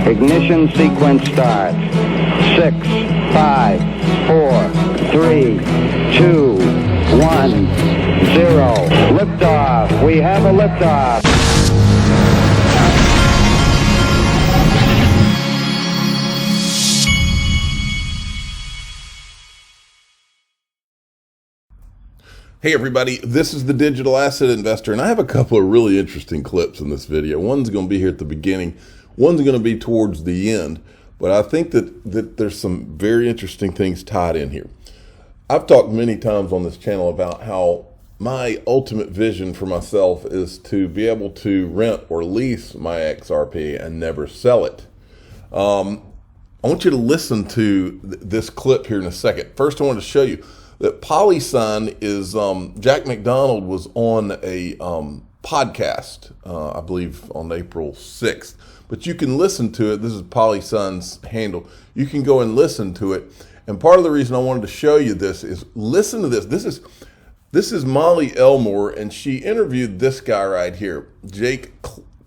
Ignition sequence starts. 6, 5, 4, 3, 2, 1, 0. Liftoff. We have a liftoff. Hey everybody, this is the Digital Asset Investor, and I have a couple of really interesting clips in this video. One's going to be here at the beginning, one's going to be towards the end, but I think that there's some very interesting things tied in here. I've talked many times on this channel about how my ultimate vision for myself is to be able to rent or lease my XRP and never sell it. I want you to listen to this clip here in a second. First, I want to show you that PolySign is, Jack McDonald was on a podcast, I believe on April 6th, but you can listen to it. This is PolySign's handle. You can go and listen to it. And part of the reason I wanted to show you this is listen to this. This is Molly Elmore, and she interviewed this guy right here, Jake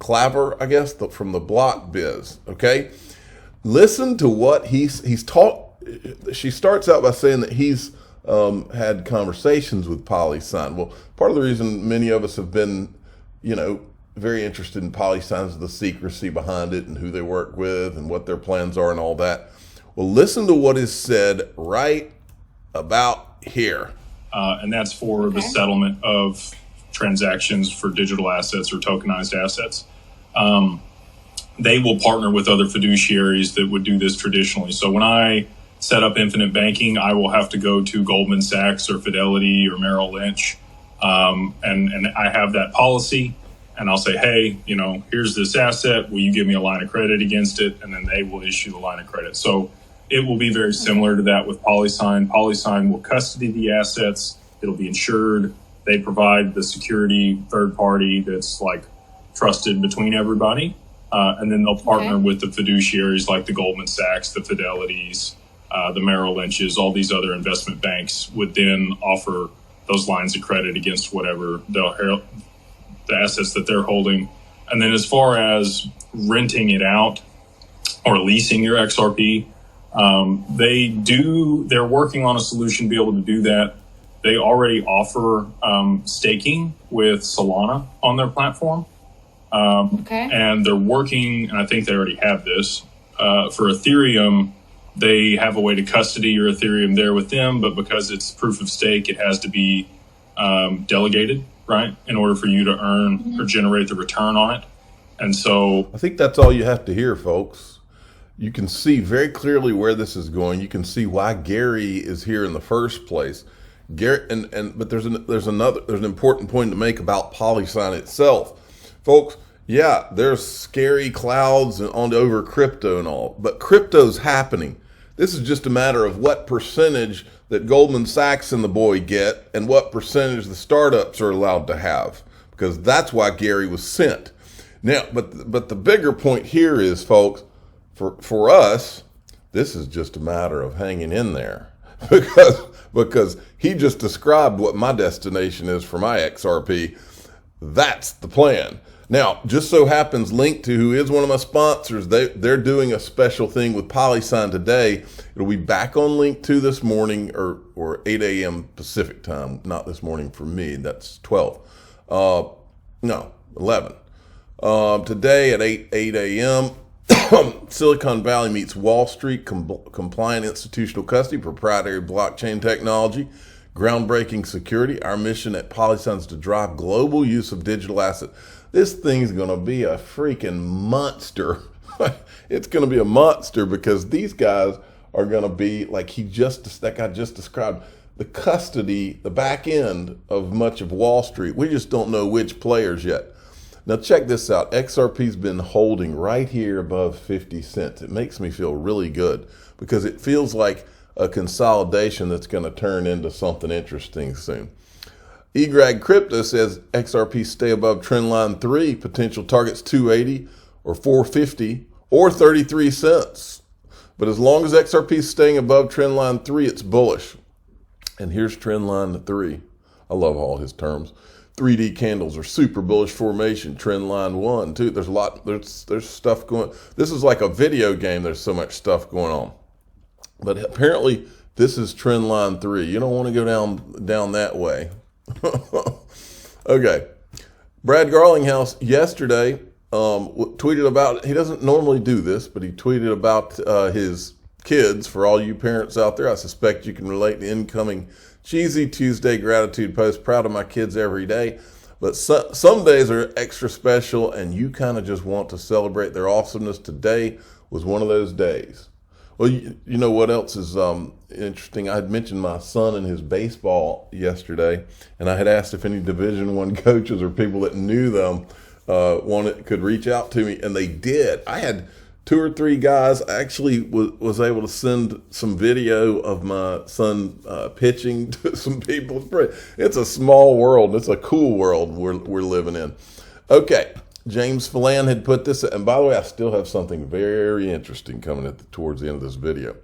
Claver, I guess, from the Block Biz, okay? Listen to what he's taught. She starts out by saying that he's had conversations with PolySign. Well, part of the reason many of us have been, very interested in PolySign is the secrecy behind it and who they work with and what their plans are and all that. Well, listen to what is said right about here. And that's for the settlement of transactions for digital assets or tokenized assets. They will partner with other fiduciaries that would do this traditionally. So when I set up infinite banking, I will have to go to Goldman Sachs or Fidelity or Merrill Lynch. And I have that policy, and I'll say, hey, here's this asset. Will you give me a line of credit against it? And then they will issue the line of credit. So it will be very similar to that with PolySign. PolySign will custody the assets. It'll be insured. They provide the security third party that's like trusted between everybody. And then they'll partner with the fiduciaries like the Goldman Sachs, the Fidelities, the Merrill Lynch's, all these other investment banks would then offer those lines of credit against whatever the assets that they're holding. And then as far as renting it out or leasing your XRP, they're working on a solution to be able to do that. They already offer staking with Solana on their platform. And they're working, and I think they already have this, for Ethereum. They have a way to custody your Ethereum there with them, but because it's proof of stake, it has to be delegated, right, in order for you to earn or generate the return on it. And so I think that's all you have to hear, folks. You can see very clearly where this is going. You can see why Gary is here in the first place. Gary, but there's an important point to make about PolySign itself, folks. Yeah, there's scary clouds and over crypto and all, but crypto's happening. This is just a matter of what percentage that Goldman Sachs and the boy get and what percentage the startups are allowed to have, because that's why Gary was sent. Now, but the bigger point here is, folks, for us, this is just a matter of hanging in there, because he just described what my destination is for my XRP. That's the plan. Now, just so happens Link to, who is one of my sponsors, they're doing a special thing with PolySign today. It'll be back on Link 2 this morning or 8 a.m. Pacific time. Not this morning for me, that's 12. 11. Today at 8 a.m., Silicon Valley meets Wall Street, compliant institutional custody, proprietary blockchain technology, groundbreaking security. Our mission at PolySign is to drive global use of digital assets. This thing's going to be a freaking monster. It's going to be a monster because these guys are going to be, like that guy just described, the custody, the back end of much of Wall Street. We just don't know which players yet. Now check this out. XRP's been holding right here above 50 cents. It makes me feel really good because it feels like a consolidation that's going to turn into something interesting soon. eGrag Crypto says XRP stay above trendline 3, potential targets 280 or 450 or 33 cents. But as long as XRP is staying above trendline 3, it's bullish. And here's trendline 3. I love all his terms. 3D candles are super bullish formation, trend line 1, 2. There's a lot, there's stuff going. This is like a video game. There's so much stuff going on. But apparently this is trend line 3. You don't want to go down that way. Okay. Brad Garlinghouse yesterday tweeted about, he doesn't normally do this, but he tweeted about his kids. For all you parents out there, I suspect you can relate to incoming cheesy Tuesday gratitude post. Proud of my kids every day. But some days are extra special, and you kind of just want to celebrate their awesomeness. Today was one of those days. Well, you know what else is interesting? I had mentioned my son and his baseball yesterday, and I had asked if any Division I coaches or people that knew them could reach out to me, and they did. I had 2 or 3 guys. I actually was able to send some video of my son pitching to some people. It's a small world. It's a cool world we're living in. Okay, James Phelan had put this, and by the way, I still have something very interesting coming towards the end of this video.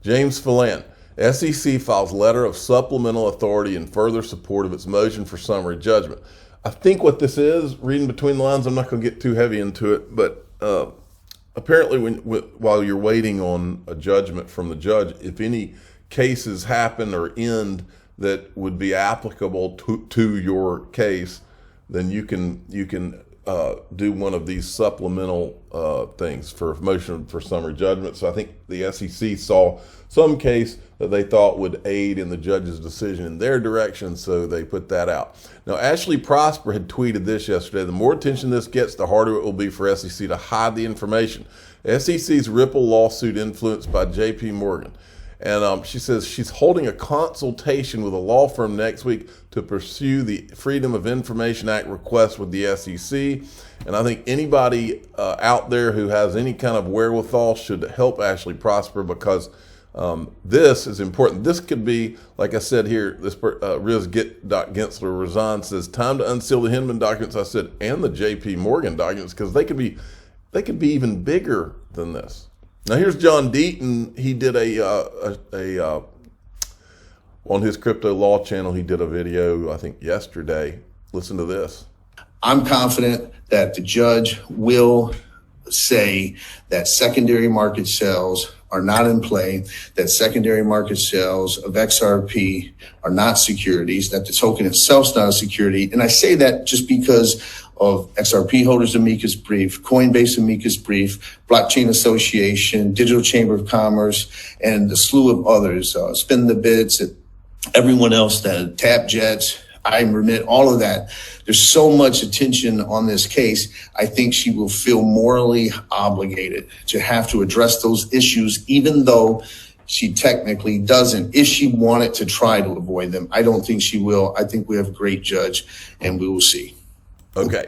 James Phelan, SEC files letter of supplemental authority in further support of its motion for summary judgment. I think what this is, reading between the lines, I'm not going to get too heavy into it, but apparently while you're waiting on a judgment from the judge, if any cases happen or end that would be applicable to your case, then you can do one of these supplemental things for motion for summary judgment. So I think the SEC saw some case that they thought would aid in the judge's decision in their direction, so they put that out. Now, Ashley Prosper had tweeted this yesterday. The more attention this gets, the harder it will be for SEC to hide the information. SEC's Ripple lawsuit influenced by JP Morgan. And she says she's holding a consultation with a law firm next week to pursue the Freedom of Information Act request with the SEC. And I think anybody out there who has any kind of wherewithal should help Ashley Prosper, because this is important. This could be, like I said here, this Riz Gensler resign says, time to unseal the Hinman documents. I said, and the JP Morgan documents, because they could be even bigger than this. Now here's John Deaton. He did on his crypto law channel, he did a video, I think yesterday. Listen to this. I'm confident that the judge will say that secondary market sales are not in play, that secondary market sales of XRP are not securities, that the token itself is not a security. And I say that just because of XRP holders amicus brief, Coinbase amicus brief, Blockchain Association, Digital Chamber of Commerce, and the slew of others, Spin the Bits, everyone else, that Tap Jets, I remit, all of that. There's so much attention on this case. I think she will feel morally obligated to have to address those issues, even though she technically doesn't. If she wanted to try to avoid them, I don't think she will. I think we have a great judge, and we will see. Okay.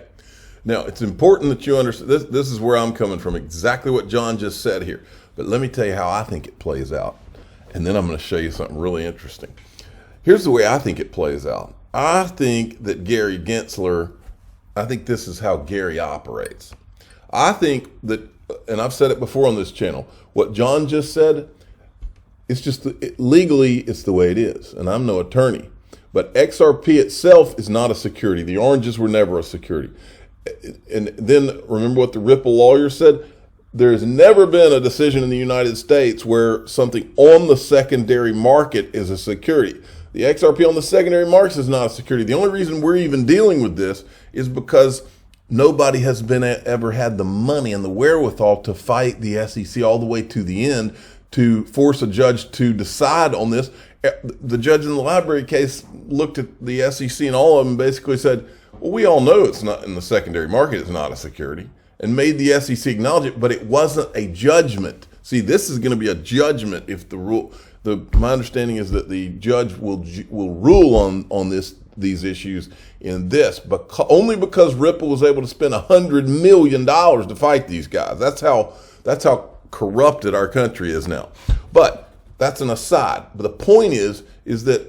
Now, it's important that you understand, this is where I'm coming from, exactly what John just said here. But let me tell you how I think it plays out. And then I'm going to show you something really interesting. Here's the way I think it plays out. I think that Gary Gensler, I think this is how Gary operates. I think that, and I've said it before on this channel, what John just said, it's just, legally, it's the way it is. And I'm no attorney. But XRP itself is not a security. The oranges were never a security. And then remember what the Ripple lawyer said? There's never been a decision in the United States where something on the secondary market is a security. The XRP on the secondary market is not a security. The only reason we're even dealing with this is because nobody has ever had the money and the wherewithal to fight the SEC all the way to the end to force a judge to decide on this. The judge in the library case looked at the SEC and all of them basically said, well, we all know it's not in the secondary market, it's not a security, and made the SEC acknowledge it, but it wasn't a judgment. See, this is going to be a judgment if the rule, my understanding is that the judge will rule on these issues in this, but only because Ripple was able to spend $100 million to fight these guys. That's how corrupted our country is now. But that's an aside. But the point is that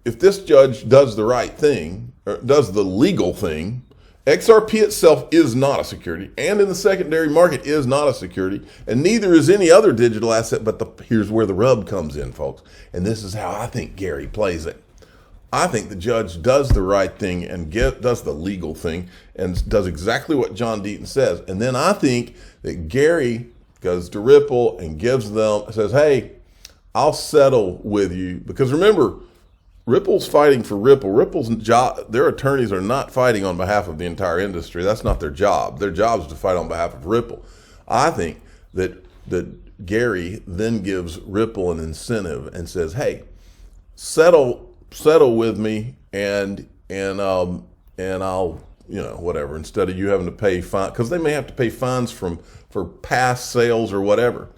if this judge does the right thing, or does the legal thing, XRP itself is not a security, and in the secondary market is not a security, and neither is any other digital asset, but here's where the rub comes in, folks. And this is how I think Gary plays it. I think the judge does the right thing and does the legal thing and does exactly what John Deaton says. And then I think that Gary goes to Ripple and says, hey, I'll settle with you. Because remember, Ripple's fighting for Ripple. Ripple's job, their attorneys are not fighting on behalf of the entire industry. That's not their job. Their job is to fight on behalf of Ripple. I think that Gary then gives Ripple an incentive and says, hey, settle with me and I'll, whatever, instead of you having to pay fine, because they may have to pay fines for past sales or whatever.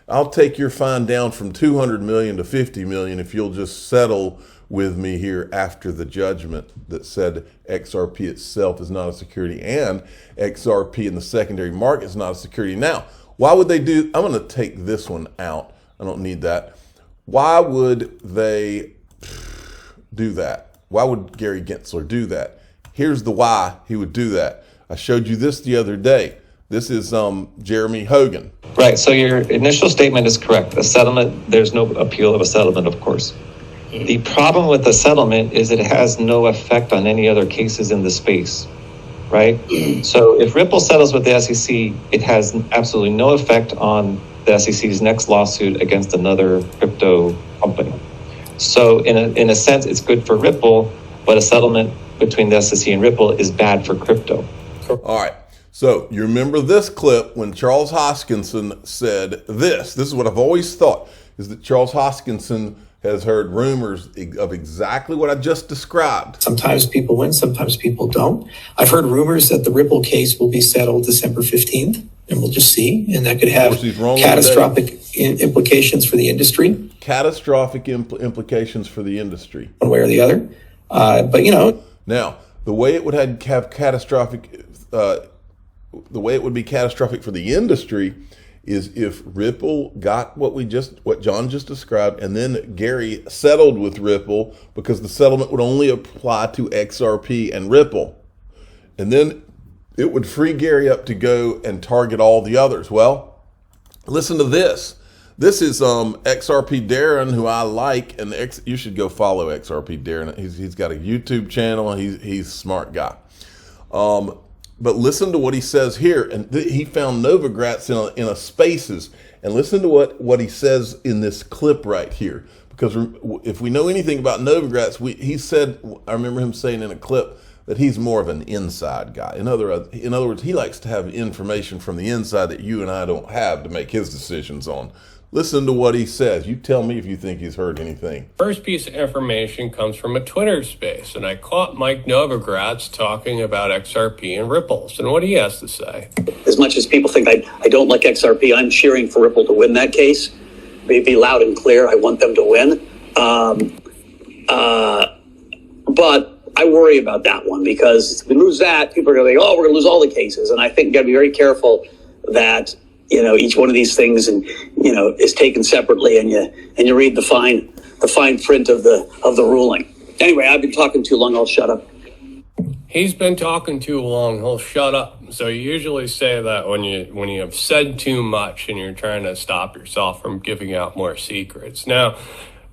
I'll take your fine down from 200 million to 50 million if you'll just settle with me here after the judgment that said XRP itself is not a security and XRP in the secondary market is not a security. Now, why would they do, I'm going to take this one out. I don't need that. Why would they do that? Why would Gary Gensler do that? Here's the why he would do that. I showed you this the other day. This is Jeremy Hogan. Right, so your initial statement is correct. A settlement, there's no appeal of a settlement, of course. The problem with the settlement is it has no effect on any other cases in the space, right? So if Ripple settles with the SEC, it has absolutely no effect on the SEC's next lawsuit against another crypto company. So in a sense, it's good for Ripple, but a settlement between the SEC and Ripple is bad for crypto. All right. So you remember this clip when Charles Hoskinson said this. This is what I've always thought, is that Charles Hoskinson has heard rumors of exactly what I just described. Sometimes people win, sometimes people don't. I've heard rumors that the Ripple case will be settled December 15th, and we'll just see. And that could have catastrophic implications for the industry. Catastrophic implications for the industry. One way or the other. But, you know. Now, the way it would have catastrophic, the way it would be catastrophic for the industry is if Ripple got what John just described, and then Gary settled with Ripple, because the settlement would only apply to XRP and Ripple. And then it would free Gary up to go and target all the others. Well, listen to this. This is XRP Darren, who I like, and you should go follow XRP Darren. He's got a YouTube channel. He's a smart guy. But listen to what he says here. And he found Novogratz in a Spaces. And listen to what he says in this clip right here. Because if we know anything about Novogratz, he said, I remember him saying in a clip that he's more of an inside guy. In other words, he likes to have information from the inside that you and I don't have to make his decisions on. Listen to what he says. You tell me if you think he's heard anything. First piece of information comes from a Twitter space, and I caught Mike Novogratz talking about XRP and Ripples, and what he has to say. As much as people think I don't like XRP, I'm cheering for Ripple to win that case. Be loud and clear. I want them to win. But I worry about that one, because if we lose that, people are going to think, oh, we're going to lose all the cases. And I think you got to be very careful that, you know, each one of these things is taken separately, and you read the fine print of the ruling. Anyway, I've been talking too long. I'll shut up. He's been talking too long. He'll shut up. So you usually say that when you have said too much and you're trying to stop yourself from giving out more secrets. Now,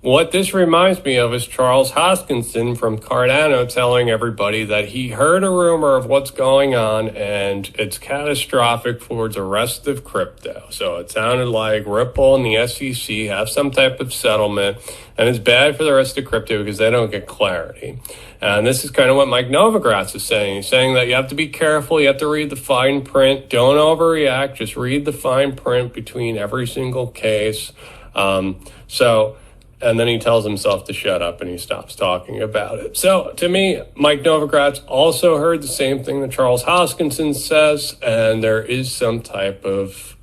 what this reminds me of is Charles Hoskinson from Cardano telling everybody that he heard a rumor of what's going on and it's catastrophic for the rest of crypto. So it sounded like Ripple and the SEC have some type of settlement, and it's bad for the rest of crypto because they don't get clarity. And this is kind of what Mike Novogratz is saying. He's saying that you have to be careful. You have to read the fine print. Don't overreact. Just read the fine print between every single case. And then he tells himself to shut up and he stops talking about it. So to me, Mike Novogratz also heard the same thing that Charles Hoskinson says, and there is some type of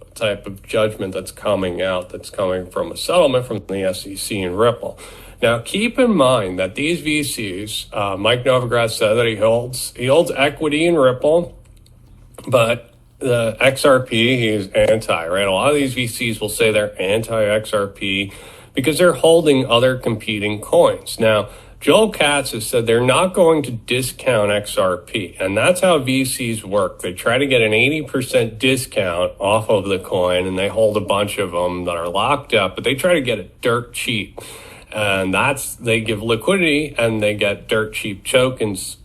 judgment that's coming out, that's coming from a settlement from the SEC and Ripple. Now, keep in mind that these VCs, Mike Novogratz said that he holds equity in Ripple, but the XRP, he's anti, right? A lot of these VCs will say they're anti-XRP because they're holding other competing coins. Now, Joel Katz has said they're not going to discount XRP, and that's how VCs work. They try to get an 80% discount off of the coin, and they hold a bunch of them that are locked up, but they try to get it dirt cheap. And they give liquidity and they get dirt cheap tokens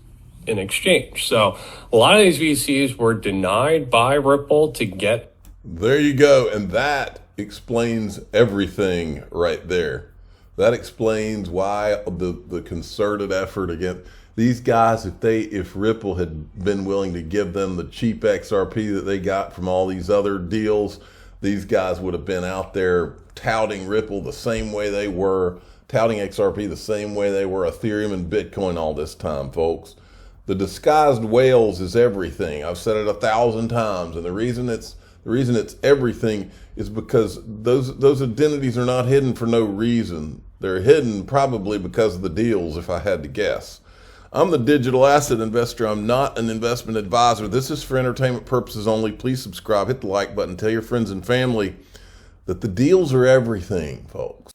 in exchange. So a lot of these VCs were denied by Ripple to get. There you go. And that explains everything right there. That explains why the concerted effort against these guys. If Ripple had been willing to give them the cheap XRP that they got from all these other deals, these guys would have been out there touting Ripple the same way they were, touting XRP the same way they were Ethereum and Bitcoin all this time, folks. The disguised whales is everything. I've said it 1,000 times, and the reason it's everything is because those identities are not hidden for no reason. They're hidden probably because of the deals, if I had to guess. I'm the digital asset investor. I'm not an investment advisor. This is for entertainment purposes only. Please subscribe, hit the like button, tell your friends and family that the deals are everything, folks.